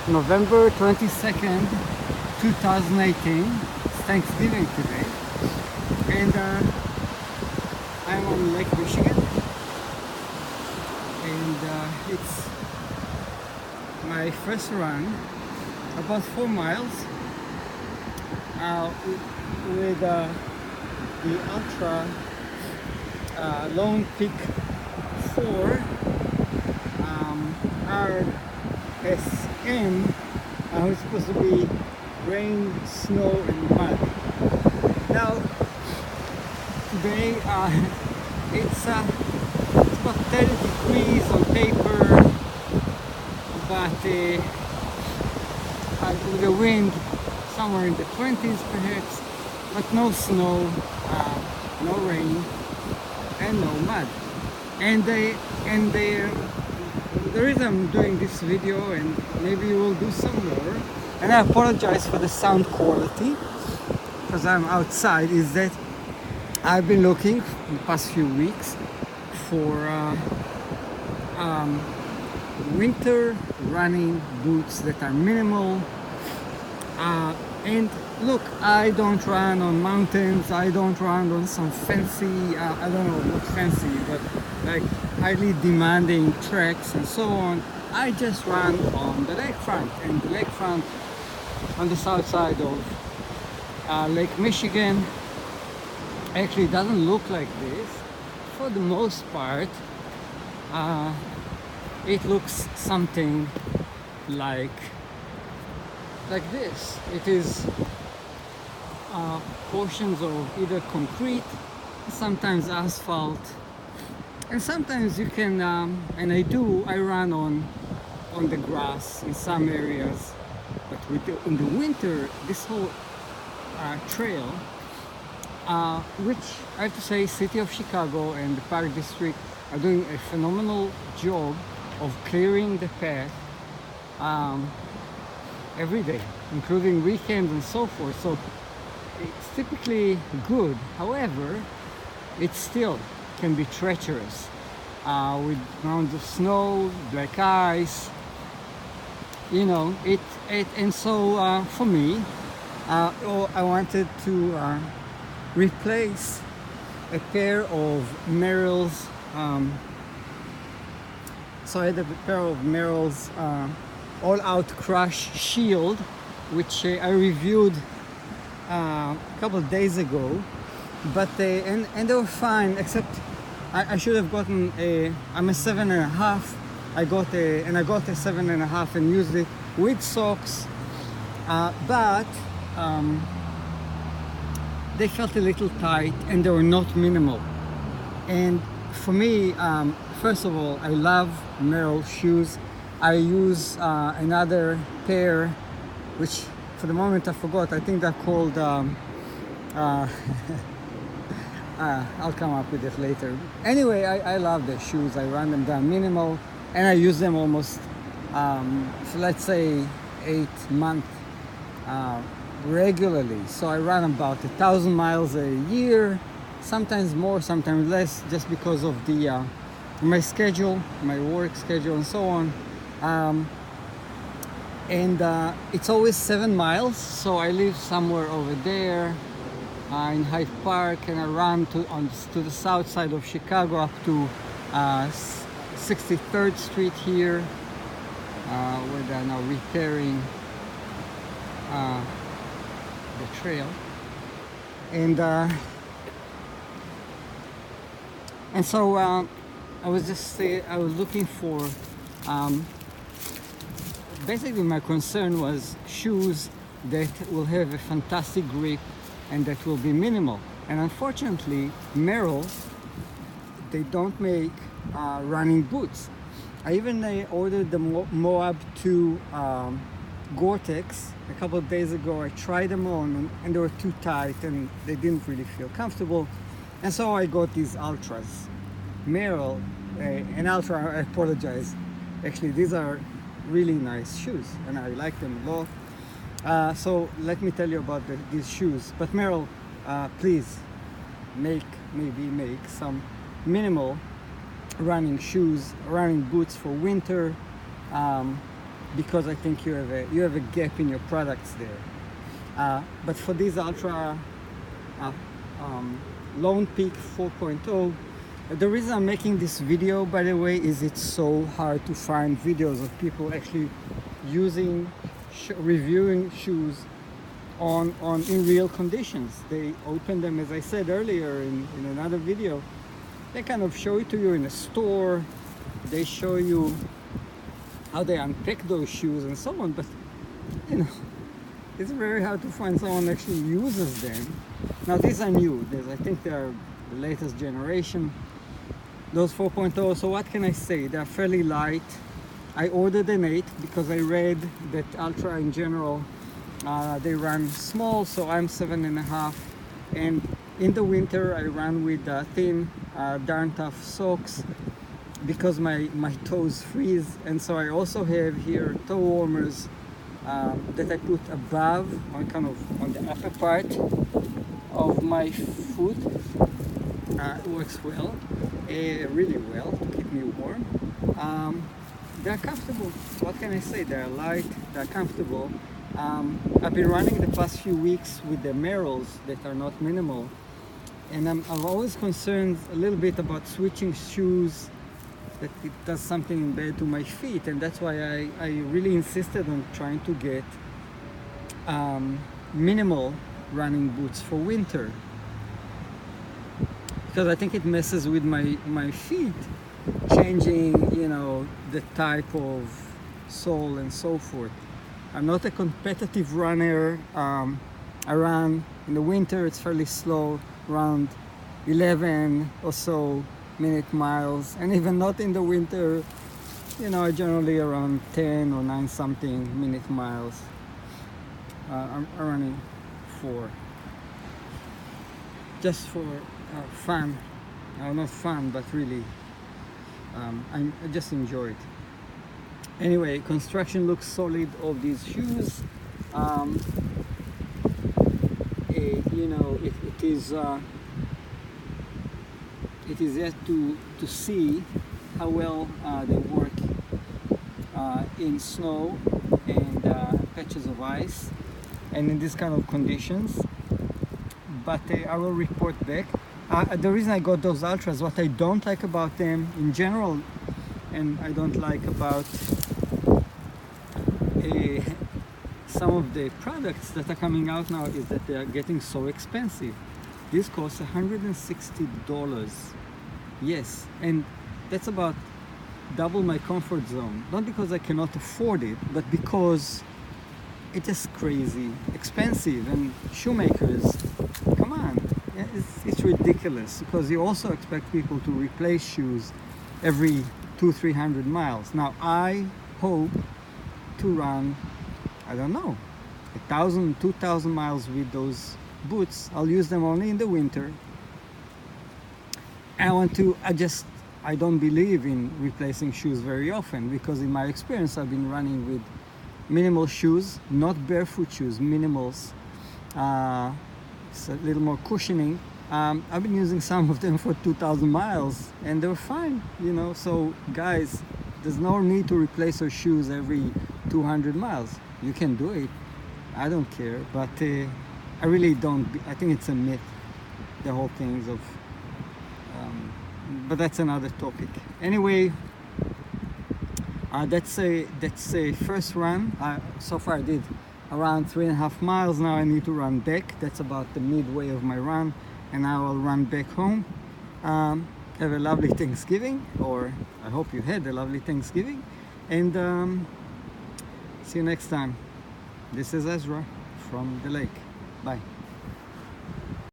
November 22nd, 2018. It's Thanksgiving today. And I'm on Lake Michigan. And it's my first run, about 4 miles, with the Altra Lone Peak 4 RSM, it's supposed to be rain, snow, and mud. Now, today it's about 30 degrees on paper, but with the wind somewhere in the 20s perhaps, but no snow, no rain, and no mud. And the reason I'm doing this video, and maybe we'll do some more, and I apologize for the sound quality because I'm outside, is that I've been looking in the past few weeks for winter running boots that are minimal. And look, I don't run on mountains, I don't run on some fancy, I don't know, not fancy, but like highly demanding treks and so on. I just run on the lakefront, and the lakefront on the south side of Lake Michigan actually doesn't look like this. For the most part, it looks something like this. It is portions of either concrete, sometimes asphalt, and sometimes you can, and I run on the grass in some areas, but in the winter, this whole trail, which I have to say, City of Chicago and the Park District are doing a phenomenal job of clearing the path every day, including weekends and so forth. So it's typically good. However, it still can be treacherous with mounds of snow, black ice. You know, and so for me, I wanted to replace a pair of Merrell's. So I had a pair of Merrell's all-out crush shield, which I reviewed a couple of days ago, but they were fine, except I should have gotten I'm a 7.5. I got a 7.5 and used it with socks, but they felt a little tight and they were not minimal. And for me, first of all, I love Merrell shoes. I use another pair, which for the moment I forgot. I think they're called, I'll come up with it later. Anyway, I love the shoes. I run them down minimal, and I use them almost, so let's say 8 months regularly. So I run about 1,000 miles a year, sometimes more, sometimes less, just because of the my schedule, my work schedule, and so on. And it's always 7 miles, so I live somewhere over there in Hyde Park, and I run to the south side of Chicago up to 63rd Street here, where they're now repairing the trail. And so I was looking for, basically my concern was shoes that will have a fantastic grip and that will be minimal. And unfortunately, Merrell, they don't make running boots. I even ordered the Moab 2 Gore-Tex a couple of days ago. I tried them on and they were too tight and they didn't really feel comfortable. And so I got these Ultras. Merrell, and Altra, I apologize. Actually, these are really nice shoes and I like them a lot. So let me tell you about these shoes. But Merrell, please maybe make some minimal running shoes, running boots for winter. because I think you have a gap in your products there. But for these Altra Lone Peak 4.0, the reason I'm making this video, by the way, is it's so hard to find videos of people actually using, reviewing shoes in real conditions. They open them, as I said earlier in another video. They kind of show it to you in a store. They show you how they unpack those shoes and so on, but you know, it's very hard to find someone that actually uses them. Now these are new. I think they are the latest generation. Those 4.0, so what can I say? They're fairly light. I ordered an 8 because I read that Altra in general, they run small, so I'm 7.5. And in the winter I run with thin, darn tough socks because my toes freeze. And so I also have here toe warmers that I put above, on the upper part of my foot. It works well, really well, to keep me warm. They're comfortable. What can I say? They're light, they're comfortable. I've been running the past few weeks with the Merrells that are not minimal, and I'm always concerned a little bit about switching shoes, that it does something bad to my feet, and that's why I really insisted on trying to get minimal running boots for winter, because I think it messes with my feet, changing, you know, the type of sole and so forth. I'm not a competitive runner. I run in the winter, it's fairly slow, around 11 or so minute miles, and even not in the winter, you know, generally around 10 or 9 something minute miles. I'm running just for fun. Not fun, but really I just enjoy it. Anyway, construction looks solid of these shoes. You know, it is yet to see how well they work in snow and patches of ice and in these kind of conditions, but I will report back. The reason I got those Ultras, what I don't like about them in general, and I don't like about some of the products that are coming out now, is that they are getting so expensive. This costs $160. Yes, and that's about double my comfort zone. Not because I cannot afford it, but because it is crazy expensive. And shoemakers, come on, it's ridiculous, because you also expect people to replace shoes every 200-300 miles. Now I hope to run, I don't know, 1,000-2,000 miles with those boots. I'll use them only in the winter. I don't believe in replacing shoes very often, because in my experience I've been running with minimal shoes, not barefoot shoes, minimals. It's a little more cushioning. I've been using some of them for 2,000 miles and they're fine, you know. So guys, there's no need to replace your shoes every 200 miles. You can do it, I don't care, but I really don't. I think it's a myth, the whole things of but that's another topic. Anyway, that's a first run. So far I did around 3.5 miles. Now I need to run back. That's about the midway of my run, and now I'll run back home. Have a lovely Thanksgiving, or I hope you had a lovely Thanksgiving, and see you next time. This is Ezra from the lake. Bye.